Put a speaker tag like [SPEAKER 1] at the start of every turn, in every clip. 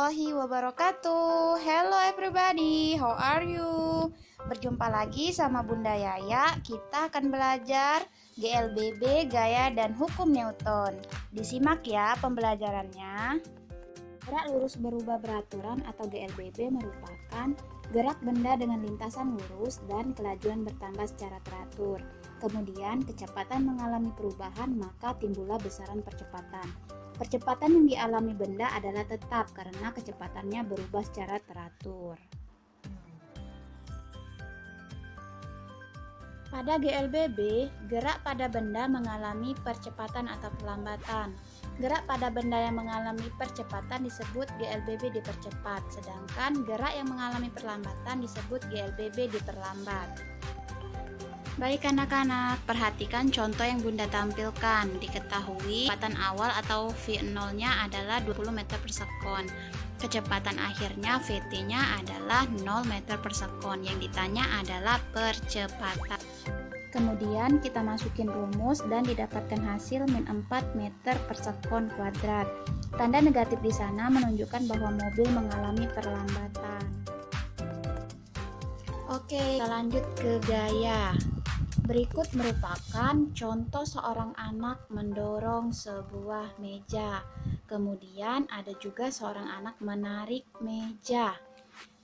[SPEAKER 1] warahmatullahi wabarakatuh. Hello everybody, how are you? Berjumpa lagi sama Bunda Yaya. Kita akan belajar GLBB, gaya dan hukum Newton. Disimak ya pembelajarannya. Gerak lurus berubah beraturan atau GLBB merupakan gerak benda dengan lintasan lurus dan kelajuan bertambah secara teratur. Kemudian kecepatan mengalami perubahan, maka timbullah besaran percepatan. Percepatan yang dialami benda adalah tetap karena kecepatannya berubah secara teratur. Pada GLBB, gerak pada benda mengalami percepatan atau perlambatan. Gerak pada benda yang mengalami percepatan disebut GLBB dipercepat, sedangkan gerak yang mengalami perlambatan disebut GLBB diperlambat. Baik anak-anak, perhatikan contoh yang Bunda tampilkan. Diketahui kecepatan awal atau V0-nya adalah 20 meter per sekon. Kecepatan akhirnya VT-nya adalah 0 meter per sekon. Yang ditanya adalah percepatan. Kemudian kita masukin rumus dan didapatkan hasil min 4 meter per sekon kuadrat. Tanda negatif di sana menunjukkan bahwa mobil mengalami perlambatan. Oke, kita lanjut ke gaya. Berikut merupakan contoh seorang anak mendorong sebuah meja. Kemudian ada juga seorang anak menarik meja.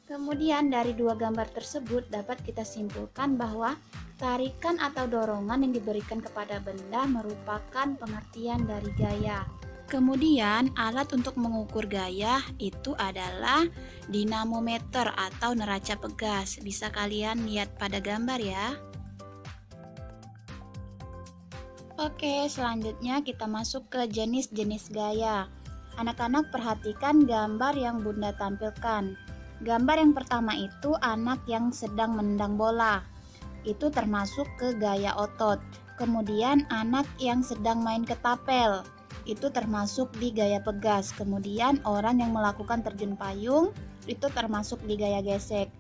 [SPEAKER 1] Kemudian dari dua gambar tersebut dapat kita simpulkan bahwa tarikan atau dorongan yang diberikan kepada benda merupakan pengertian dari gaya. Kemudian alat untuk mengukur gaya itu adalah dinamometer atau neraca pegas. Bisa kalian lihat pada gambar ya. Oke, selanjutnya kita masuk ke jenis-jenis gaya. Anak-anak perhatikan gambar yang Bunda tampilkan. Gambar yang pertama itu anak yang sedang menendang bola. Itu termasuk ke gaya otot. Kemudian anak yang sedang main ketapel. Itu termasuk di gaya pegas. Kemudian orang yang melakukan terjun payung itu termasuk di gaya gesek.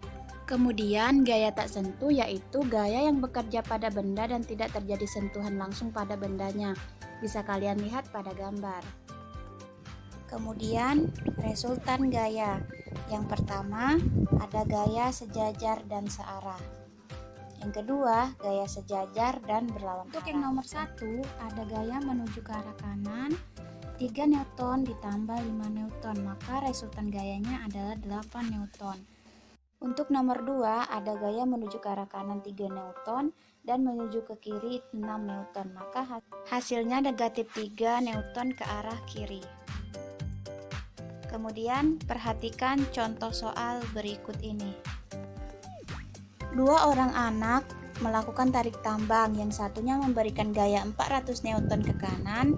[SPEAKER 1] Kemudian gaya tak sentuh yaitu gaya yang bekerja pada benda dan tidak terjadi sentuhan langsung pada bendanya. Bisa kalian lihat pada gambar. Kemudian resultan gaya. Yang pertama ada gaya sejajar dan searah. Yang kedua, gaya sejajar dan berlawan arah. Untuk yang nomor 1, ada gaya menuju ke arah kanan, 3 Newton ditambah 5 Newton, maka resultan gayanya adalah 8 Newton. Untuk nomor 2, ada gaya menuju ke arah kanan 3 Newton dan menuju ke kiri 6 Newton, maka hasilnya negatif 3 Newton ke arah kiri. Kemudian perhatikan contoh soal berikut ini. Dua orang anak melakukan tarik tambang, yang satunya memberikan gaya 400 Newton ke kanan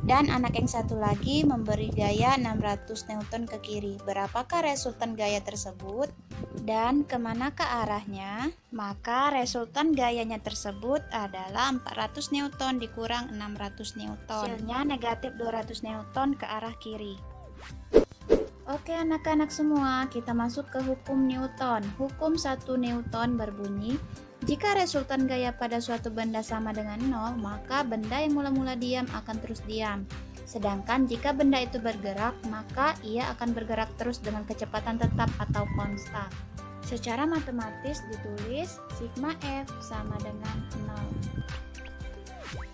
[SPEAKER 1] dan anak yang satu lagi memberi gaya 600 Newton ke kiri. Berapakah resultan gaya tersebut dan kemanakah arahnya? Maka resultan gayanya tersebut adalah 400 Newton dikurang 600 Newton. Hasilnya negatif 200 Newton ke arah kiri. Oke anak-anak semua, kita masuk ke hukum Newton. Hukum 1 Newton berbunyi, jika resultan gaya pada suatu benda sama dengan 0, maka benda yang mula-mula diam akan terus diam. Sedangkan jika benda itu bergerak, maka ia akan bergerak terus dengan kecepatan tetap atau konstan. Secara matematis ditulis sigma F sama dengan 0.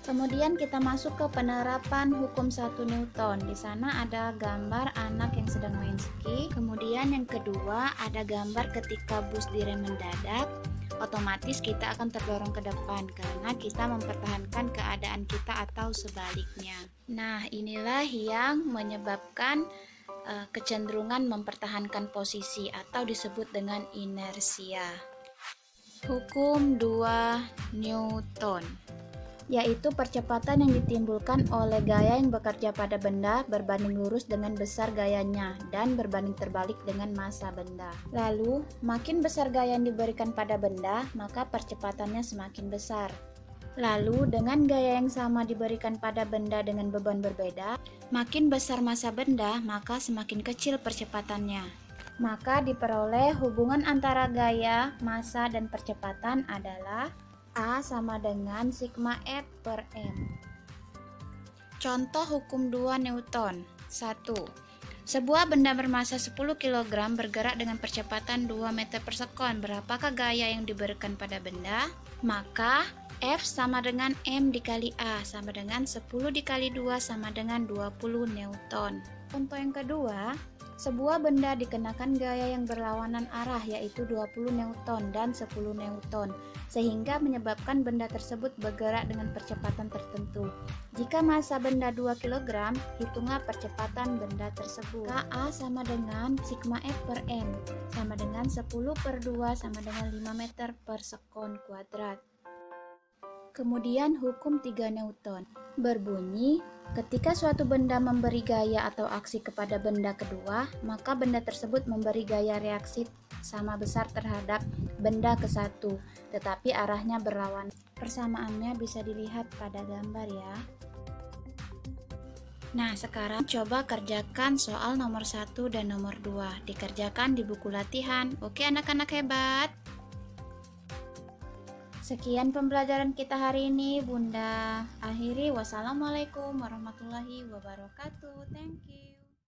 [SPEAKER 1] Kemudian kita masuk ke penerapan hukum 1 Newton. Di sana ada gambar anak yang sedang main ski. Kemudian yang kedua ada gambar ketika bus direm mendadak. Otomatis kita akan terdorong ke depan karena kita mempertahankan keadaan kita atau sebaliknya. Nah, inilah yang menyebabkan kecenderungan mempertahankan posisi atau disebut dengan inersia. Hukum 2 Newton, yaitu percepatan yang ditimbulkan oleh gaya yang bekerja pada benda berbanding lurus dengan besar gayanya dan berbanding terbalik dengan massa benda. Lalu, makin besar gaya yang diberikan pada benda, maka percepatannya semakin besar. Lalu, dengan gaya yang sama diberikan pada benda dengan beban berbeda, makin besar massa benda, maka semakin kecil percepatannya. Maka diperoleh hubungan antara gaya, massa, dan percepatan adalah A sama dengan sigma F per M. Contoh hukum 2 Newton. 1. Sebuah benda bermasa 10 kg bergerak dengan percepatan 2 meter per sekon. Berapakah gaya yang diberikan pada benda? Maka F sama dengan M dikali A sama dengan 10 dikali 2 sama dengan 20 Newton. Contoh yang kedua, sebuah benda dikenakan gaya yang berlawanan arah yaitu 20 Newton dan 10 Newton, sehingga menyebabkan benda tersebut bergerak dengan percepatan tertentu. Jika massa benda 2 kg, hitunglah percepatan benda tersebut. KA sama dengan sigma F per M, sama dengan 10 per 2 sama dengan 5 meter per sekon kuadrat. Kemudian hukum 3 Newton berbunyi, ketika suatu benda memberi gaya atau aksi kepada benda kedua, maka benda tersebut memberi gaya reaksi sama besar terhadap benda ke satu, tetapi arahnya berlawan. Persamaannya bisa dilihat pada gambar ya. Nah, sekarang coba kerjakan soal nomor 1 dan nomor 2. Dikerjakan di buku latihan. Oke anak-anak hebat. Sekian pembelajaran kita hari ini, Bunda akhiri. Wassalamualaikum warahmatullahi wabarakatuh. Thank you.